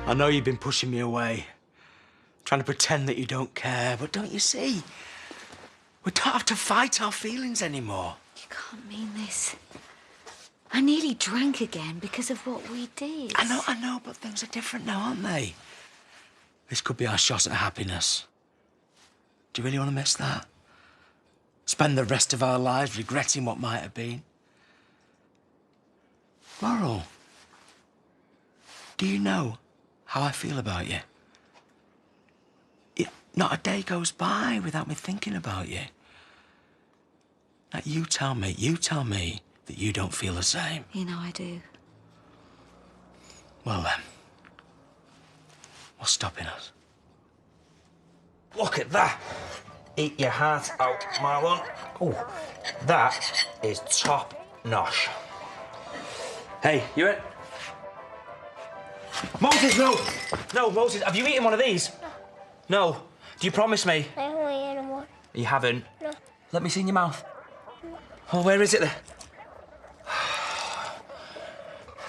I know you've been pushing me away, trying to pretend that you don't care, but don't you see? We don't have to fight our feelings anymore. You can't mean this. I nearly drank again because of what we did. I know, but things are different now, aren't they? This could be our shot at happiness. Do you really want to miss that? Spend the rest of our lives regretting what might have been? Laurel, do you know how I feel about you? Not a day goes by without me thinking about you. Now, you tell me that you don't feel the same. You know I do. Well then, what's stopping us? Look at that. Eat your heart out, Marlon. Oh, that is top notch. Hey, you in? Moses, no! No, Moses, have you eaten one of these? No. Do you promise me? I haven't eaten one. You haven't? No. Let me see in your mouth. Oh, where is it then?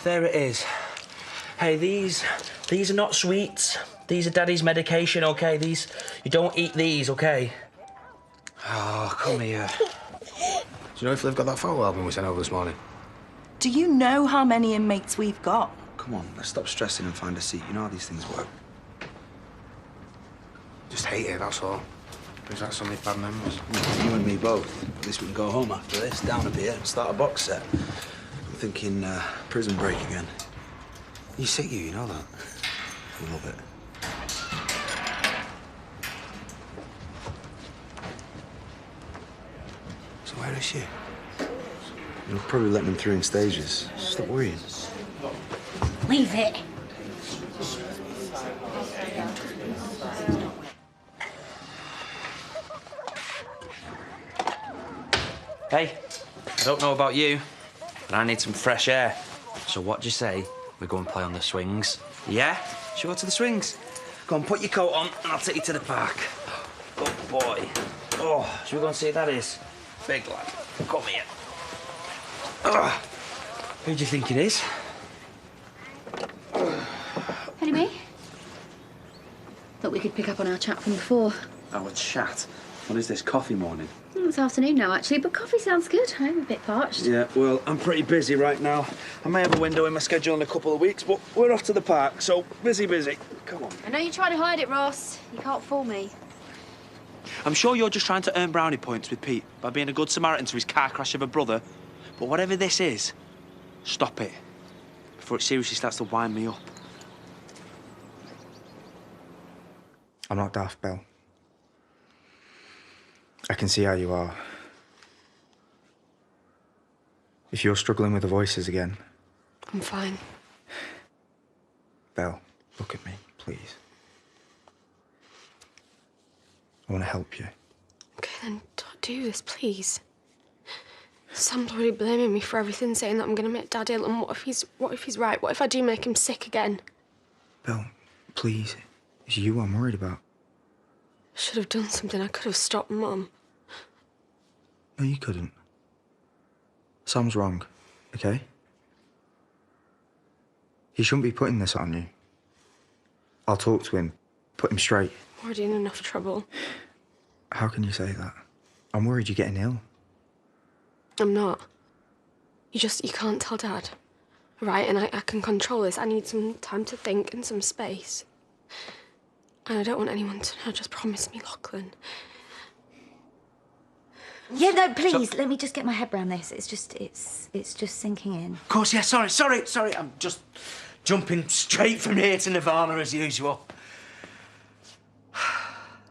There it is. Hey, these are not sweets. These are Daddy's medication, okay? You don't eat these, okay? Oh, come here. Do you know if they've got that photo album we sent over this morning? Do you know how many inmates we've got? Come on, let's stop stressing and find a seat. You know how these things work. Just hate it, that's all. Brings back so many bad memories. You and me both. At least we can go home after this, down a bit, and start a box set. I'm thinking Prison Break again. You sick, you know that? A little bit. So where is she? You'll probably let them through in stages. Stop worrying. Leave it. Hey, I don't know about you, but I need some fresh air. So what do you say we go and play on the swings? Yeah? Should we go to the swings? Go on, put your coat on and I'll take you to the park. Good boy. Oh, should we go and see who that is? Big lad. Come here. Who do you think it is? Anyway, thought we could pick up on our chat from before. Our chat? What is this, coffee morning? It's afternoon now, actually, but coffee sounds good. I'm a bit parched. Yeah, well, I'm pretty busy right now. I may have a window in my schedule in a couple of weeks, but we're off to the park, so busy. Come on. I know you're trying to hide it, Ross. You can't fool me. I'm sure you're just trying to earn brownie points with Pete by being a good Samaritan to his car crash of a brother. But whatever this is, stop it before it seriously starts to wind me up. I'm not daft, Bill. I can see how you are. If you're struggling with the voices again... I'm fine. Belle, look at me, please. I want to help you. Okay, then don't do this, please. Sam's already blaming me for everything, saying that I'm going to make Dad ill, and what if he's right? What if I do make him sick again? Belle, please. It's you I'm worried about. I should have done something. I could have stopped Mum. No, you couldn't. Sam's wrong, okay? He shouldn't be putting this on you. I'll talk to him, put him straight. I'm already in enough trouble. How can you say that? I'm worried you're getting ill. I'm not. You can't tell Dad. Right, and I can control this. I need some time to think and some space. And I don't want anyone to know. Just promise me, Lachlan. Yeah, no, please, let me just get my head around this. It's just sinking in. Of course, yeah, sorry. I'm just jumping straight from here to Nirvana as usual.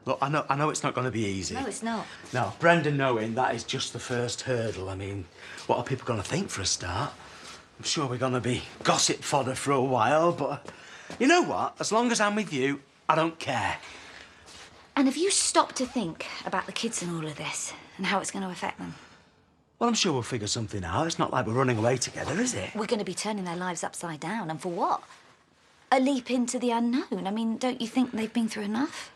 Look, I know it's not going to be easy. No, it's not. No, Brendan knowing that is just the first hurdle. I mean, what are people going to think for a start? I'm sure we're going to be gossip fodder for a while, but you know what? As long as I'm with you, I don't care. And have you stopped to think about the kids and all of this and how it's going to affect them? Well, I'm sure we'll figure something out. It's not like we're running away together, is it? We're going to be turning their lives upside down, and for what? A leap into the unknown. I mean, don't you think they've been through enough?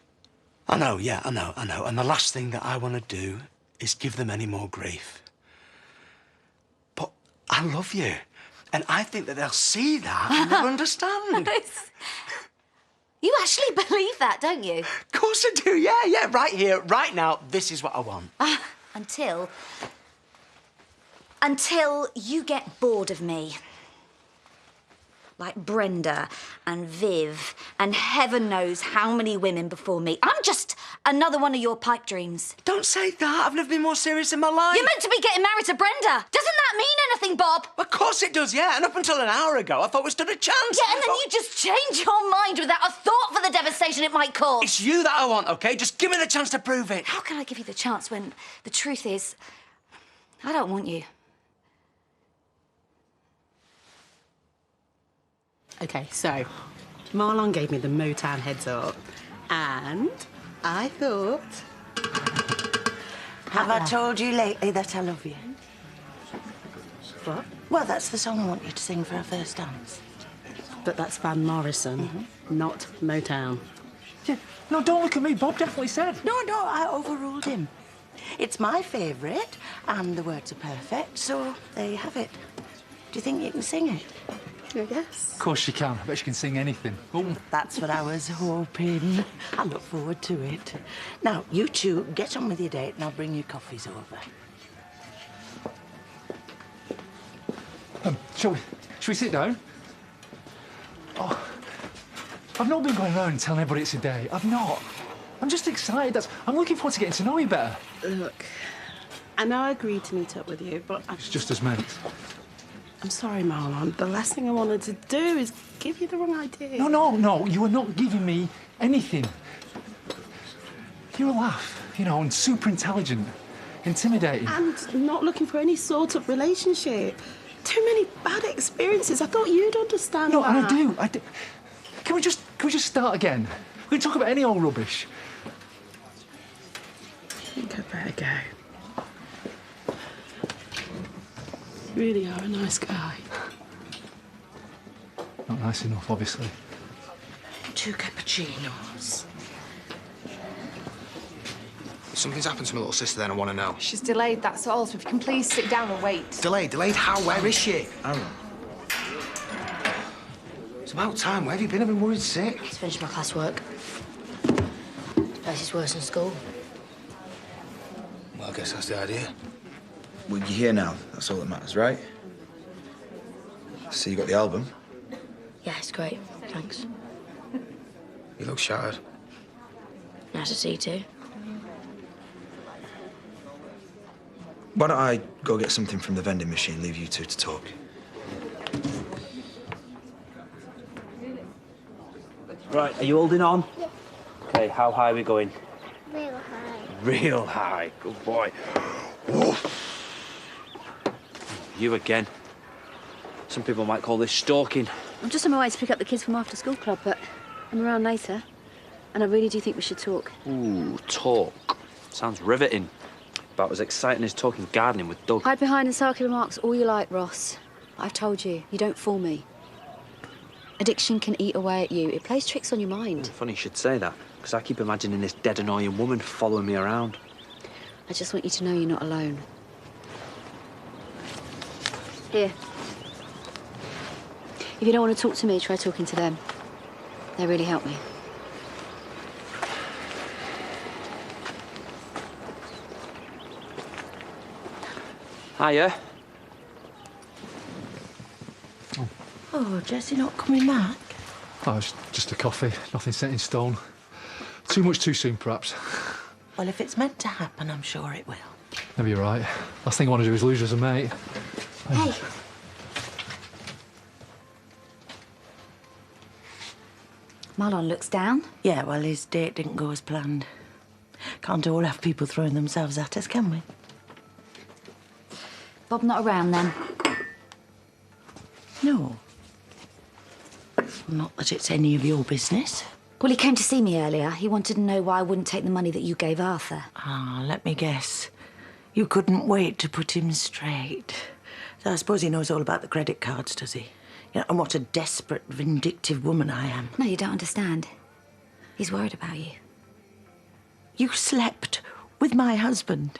I know. And the last thing that I want to do is give them any more grief. But I love you. And I think that they'll see that and they'll understand. You actually believe that, don't you? Of course I do, yeah, right here, right now, this is what I want. Until you get bored of me. Like Brenda and Viv and heaven knows how many women before me. I'm just another one of your pipe dreams. Don't say that. I've never been more serious in my life. You're meant to be getting married to Brenda. Doesn't that mean anything, Bob? Of course it does, yeah. And up until an hour ago, I thought we stood a chance. Yeah, and then you just change your mind without a thought for the devastation it might cause. It's you that I want, OK? Just give me the chance to prove it. How can I give you the chance when the truth is, I don't want you? OK, so Marlon gave me the Motown heads up, and I thought... Have I told you lately that I love you? What? Well, that's the song I want you to sing for our first dance. But that's Van Morrison, not Motown. Yeah. No, don't look at me. Bob definitely said. No, I overruled him. It's my favourite, and the words are perfect, so there you have it. Do you think you can sing it? I guess. Of course she can. I bet she can sing anything. Oh. That's what I was hoping. I look forward to it. Now, you two, get on with your date, and I'll bring you coffees over. Shall we sit down? Oh, I've not been going around telling everybody it's a date. I've not. I'm just excited. I'm looking forward to getting to know you better. Look, I know I agreed to meet up with you, but It's just as mates. I'm sorry, Marlon. The last thing I wanted to do is give you the wrong idea. No. You are not giving me anything. You're a laugh, and super intelligent, intimidating. And not looking for any sort of relationship. Too many bad experiences. I thought you'd understand No, that. and I do. Can we just start again? We can talk about any old rubbish. I think I'd better go. You really are a nice guy. Not nice enough, obviously. 2 cappuccinos. Something's happened to my little sister then, I want to know. She's delayed, that's all. So if you can please sit down and wait. Delayed how? Where is she? Aaron. It's about time. Where have you been? I've been worried sick. Just finished my classwork. This place is worse than school. Well, I guess that's the idea. Well, you're here now. That's all that matters, right? So you got the album? Yeah, it's great. Thanks. You look shattered. Nice to see you too. Why don't I go get something from the vending machine, leave you two to talk? Right, are you holding on? Yeah. OK, how high are we going? Real high. Real high. Good boy. Whoa. You again. Some people might call this stalking. I'm just on my way to pick up the kids from after school club, but I'm around later. And I really do think we should talk. Ooh, talk. Sounds riveting. About as exciting as talking gardening with Doug. Hide behind and sarky remarks all you like, Ross. I've told you, you don't fool me. Addiction can eat away at you. It plays tricks on your mind. Funny you should say that, because I keep imagining this dead, annoying woman following me around. I just want you to know you're not alone. Here. If you don't want to talk to me, try talking to them. They really help me. Hiya. Oh, Jessie not coming back? Oh, it's just a coffee. Nothing set in stone. Too much too soon, perhaps. Well, if it's meant to happen, I'm sure it will. Maybe you're right. Last thing I want to do is lose you as a mate. Hey. Marlon looks down. Yeah, well, his date didn't go as planned. Can't all have people throwing themselves at us, can we? Bob not around then? No. Not that it's any of your business. Well, he came to see me earlier. He wanted to know why I wouldn't take the money that you gave Arthur. Ah, let me guess. You couldn't wait to put him straight. So I suppose he knows all about the credit cards, does he? You know, and what a desperate, vindictive woman I am. No, you don't understand. He's worried about you. You slept with my husband.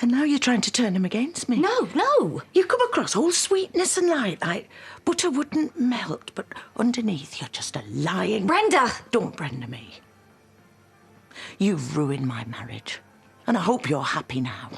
And now you're trying to turn him against me. No, no. You come across all sweetness and light, like butter wouldn't melt, but underneath you're just a lying... Brenda! Don't Brenda me. You've ruined my marriage, and I hope you're happy now.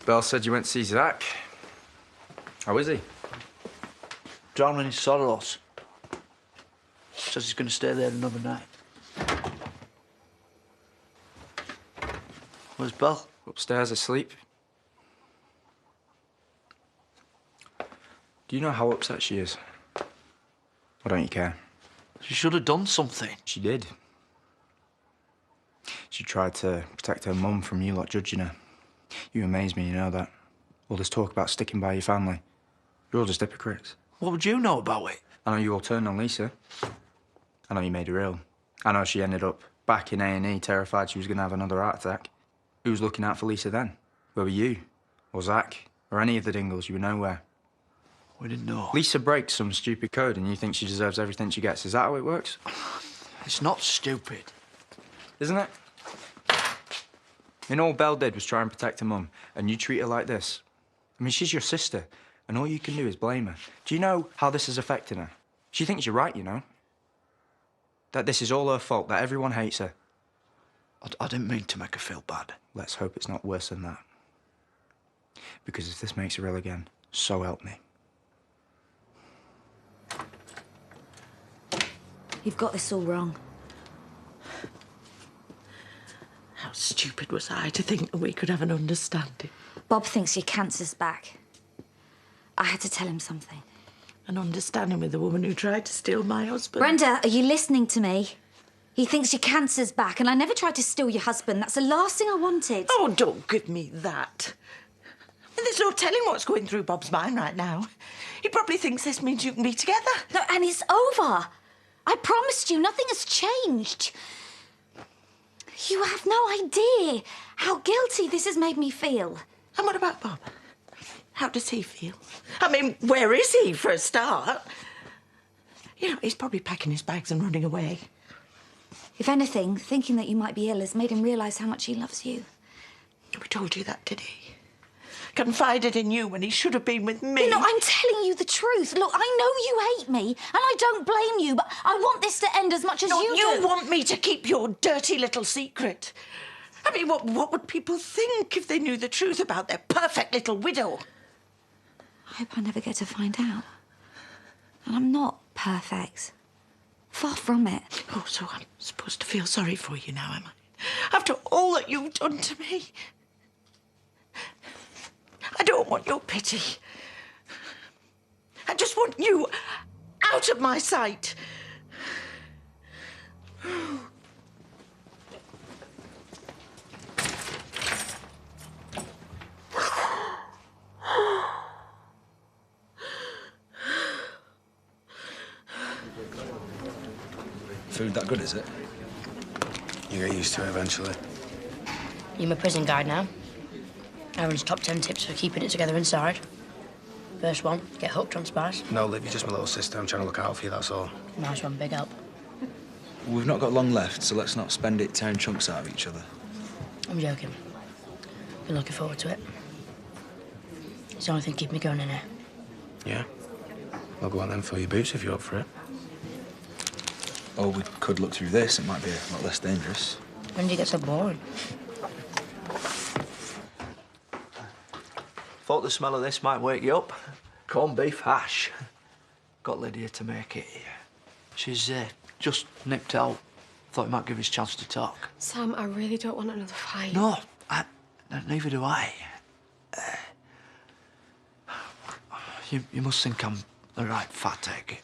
Belle said you went to see Zach. How is he? Drowning in sorrows. Says he's going to stay there another night. Where's Belle? Upstairs asleep. Do you know how upset she is? Or don't you care? She should have done something. She did. She tried to protect her mum from you lot judging her. You amaze me, you know that. All this talk about sticking by your family. You're all just hypocrites. What would you know about it? I know you all turned on Lisa. I know you made her ill. I know she ended up back in A&E, terrified she was going to have another heart attack. Who was looking out for Lisa then? Where were you? Or Zach? Or any of the Dingles? You were nowhere. We didn't know. Lisa breaks some stupid code and you think she deserves everything she gets. Is that how it works? It's not stupid. Isn't it? I mean, all Belle did was try and protect her mum, and you treat her like this. I mean, she's your sister, and all you can do is blame her. Do you know how this is affecting her? She thinks you're right, you know? That this is all her fault, that everyone hates her. I didn't mean to make her feel bad. Let's hope it's not worse than that. Because if this makes her ill again, so help me. You've got this all wrong. How stupid was I to think that we could have an understanding? Bob thinks your cancer's back. I had to tell him something. An understanding with the woman who tried to steal my husband. Brenda, are you listening to me? He thinks your cancer's back, and I never tried to steal your husband. That's the last thing I wanted. Oh, don't give me that. And there's no telling what's going through Bob's mind right now. He probably thinks this means you can be together. No, and it's over. I promised you, nothing has changed. You have no idea how guilty this has made me feel. And what about Bob? How does he feel? I mean, where is he, for a start? You know, he's probably packing his bags and running away. If anything, thinking that you might be ill has made him realise how much he loves you. We told you that, did he? Confided in you when he should have been with me. You know, I'm telling you the truth. Look, I know you hate me, and I don't blame you, but I want this to end as much as you do. You want me to keep your dirty little secret. I mean, what would people think if they knew the truth about their perfect little widow? I hope I never get to find out. And I'm not perfect. Far from it. Oh, so I'm supposed to feel sorry for you now, am I? After all that you've done to me. I don't want your pity. I just want you out of my sight. Food that good, is it? You get used to it eventually. You're my prison guide now. Aaron's top 10 tips for keeping it together inside. First one, get hooked on spice. No, Liv, you're just my little sister. I'm trying to look out for you, that's all. Nice one, big help. We've not got long left, so let's not spend it tearing chunks out of each other. I'm joking. Been looking forward to it. It's the only thing keeping me going in here. Yeah? I'll go on then for your boots if you're up for it. Or we could look through this. It might be a lot less dangerous. When did you get so boring? Thought the smell of this might wake you up. Corned beef hash. Got Lydia to make it. She's just nipped out. Thought he might give us a chance to talk. Sam, I really don't want another fight. No, neither do I. You must think I'm the right fat egg.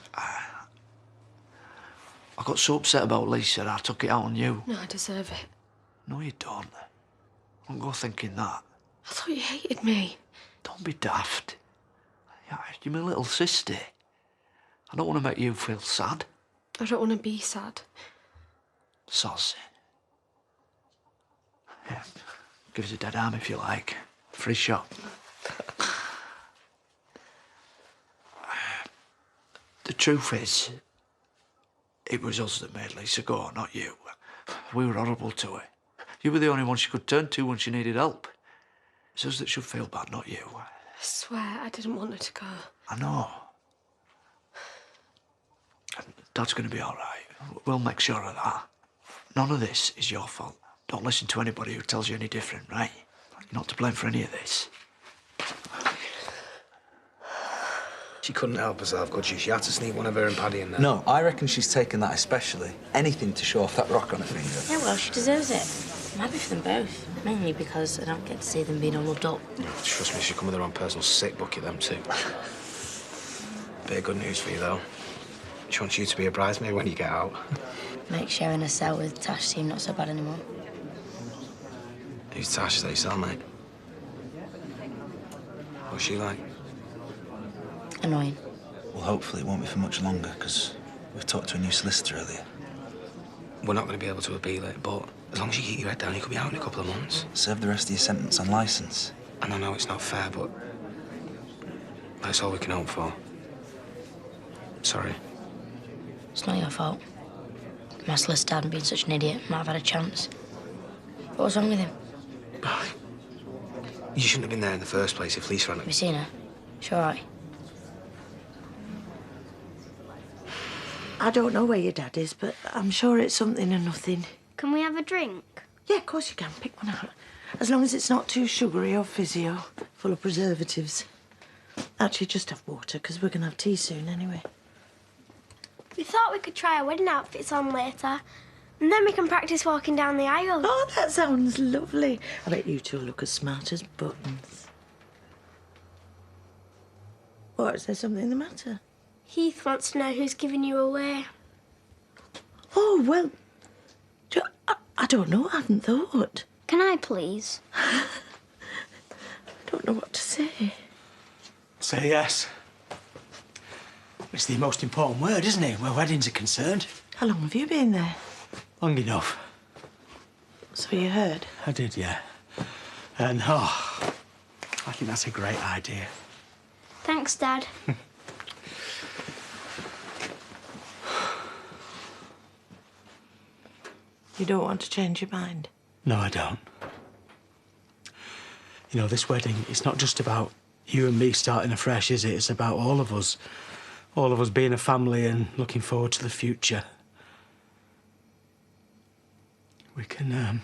I got so upset about Lisa, I took it out on you. No, I deserve it. No, you don't. Don't go thinking that. I thought you hated me. Don't be daft. You're my little sister. I don't want to make you feel sad. I don't want to be sad. Soz. Yeah. Give us a dead arm if you like. Free shot. The truth is, it was us that made Lisa go, not you. We were horrible to her. You were the only one she could turn to when she needed help. It's us that should feel bad, not you. I swear I didn't want her to go. I know. Dad's going to be all right. We'll make sure of that. None of this is your fault. Don't listen to anybody who tells you any different, right? You're not to blame for any of this. She couldn't help herself, could she? She had to sneak one of her and Paddy in there. No, I reckon she's taken that especially. Anything to show off that rock on her finger. Yeah, well, she deserves it. I'm happy for them both. Mainly because I don't get to see them being all loved up. Trust me, she'll come with her own personal sick bucket, them two. Bit of good news for you, though. She wants you to be a bridesmaid when you get out. Makes sharing a cell with Tash seem not so bad anymore. Who's Tash? Is that your cellmate? What's she like? Annoying. Well, hopefully it won't be for much longer, because we've talked to a new solicitor earlier. We're not going to be able to appeal it, but as long as you keep your head down, you could be out in a couple of months. Serve the rest of your sentence on licence. And I know it's not fair, but that's all we can hope for. Sorry. It's not your fault. My solicitor hadn't been such an idiot. Might have had a chance. What was wrong with him? You shouldn't have been there in the first place if Lisa hadn't... Have you seen her? She's all right. I don't know where your dad is, but I'm sure it's something or nothing. Can we have a drink? Yeah, of course you can. Pick one out. As long as it's not too sugary or fizzy or full of preservatives. Actually, just have water, because we're going to have tea soon anyway. We thought we could try our wedding outfits on later, and then we can practice walking down the aisle. Oh, that sounds lovely. I bet you two look as smart as buttons. What, is there something the matter? Heath wants to know who's giving you away. Oh, well, I don't know. I hadn't thought. Can I, please? I don't know what to say. Say yes. It's the most important word, isn't it, where weddings are concerned? How long have you been there? Long enough. So you heard? I did, yeah. And, I think that's a great idea. Thanks, Dad. You don't want to change your mind? No, I don't. You know, this wedding, it's not just about you and me starting afresh, is it? It's about all of us. All of us being a family and looking forward to the future. We can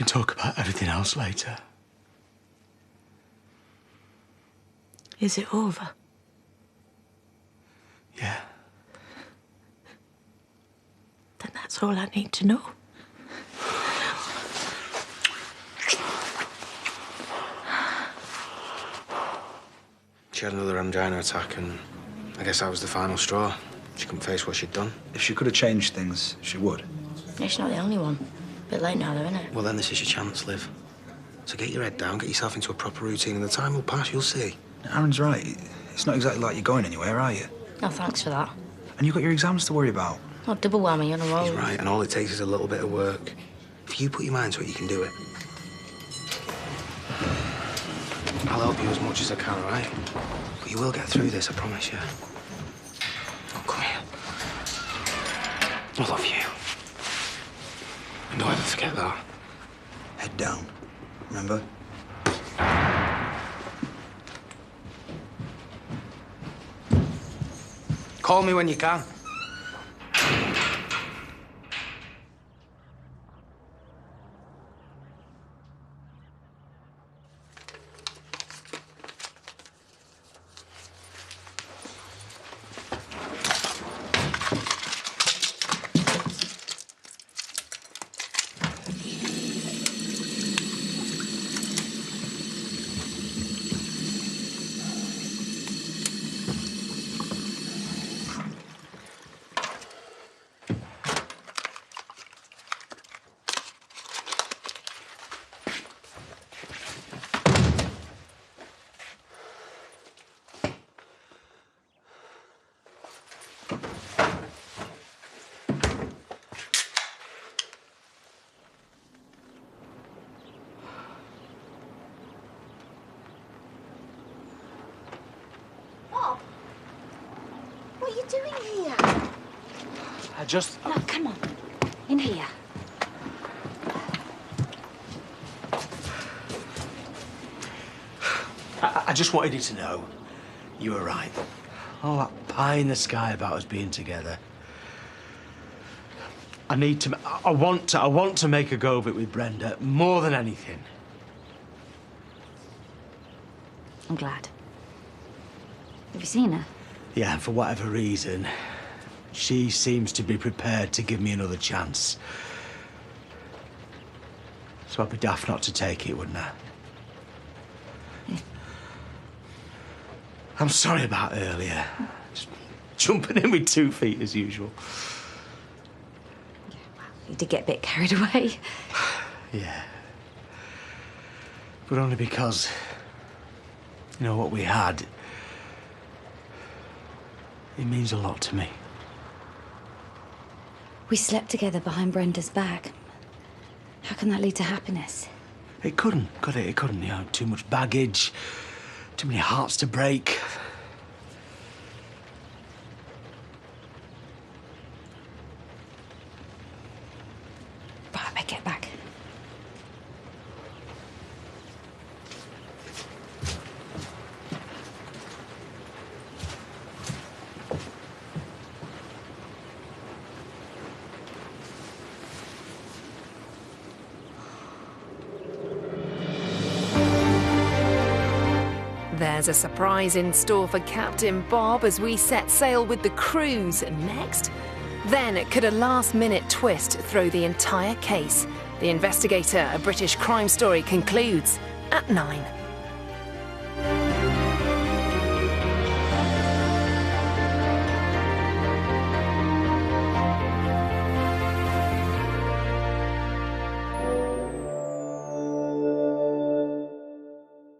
talk about everything else later. Is it over? Yeah. Then that's all I need to know. She had another angina attack, and I guess that was the final straw. She couldn't face what she'd done. If she could have changed things, she would. Yeah, she's not the only one. Bit late now, though, isn't it? Well, then this is your chance, Liv. So get your head down, get yourself into a proper routine, and the time will pass, you'll see. Aaron's right. It's not exactly like you're going anywhere, are you? No, thanks for that. And you've got your exams to worry about. Oh, double whammy on a roll. He's right, and all it takes is a little bit of work. If you put your mind to it, you can do it. I'll help you as much as I can, all right? But you will get through this, I promise you. Oh, come here. I love you. And don't ever forget that. Head down. Remember? Call me when you can. doing here? I just... No, come on. In here. I just wanted you to know you were right. All that pie in the sky about us being together. I want to make a go of it with Brenda more than anything. I'm glad. Have you seen her? Yeah, and for whatever reason, she seems to be prepared to give me another chance. So I'd be daft not to take it, wouldn't I? Yeah. I'm sorry about earlier. Just jumping in with 2 feet as usual. Yeah, well, you did get a bit carried away. Yeah. But only because, you know, what we had, it means a lot to me. We slept together behind Brenda's back. How can that lead to happiness? It couldn't, could it? It couldn't, you know, too much baggage, too many hearts to break. Right, I better get back. There's a surprise in store for Captain Bob as we set sail with the cruise next. Then could a last-minute twist throw the entire case? The Investigator, a British crime story, concludes at 9.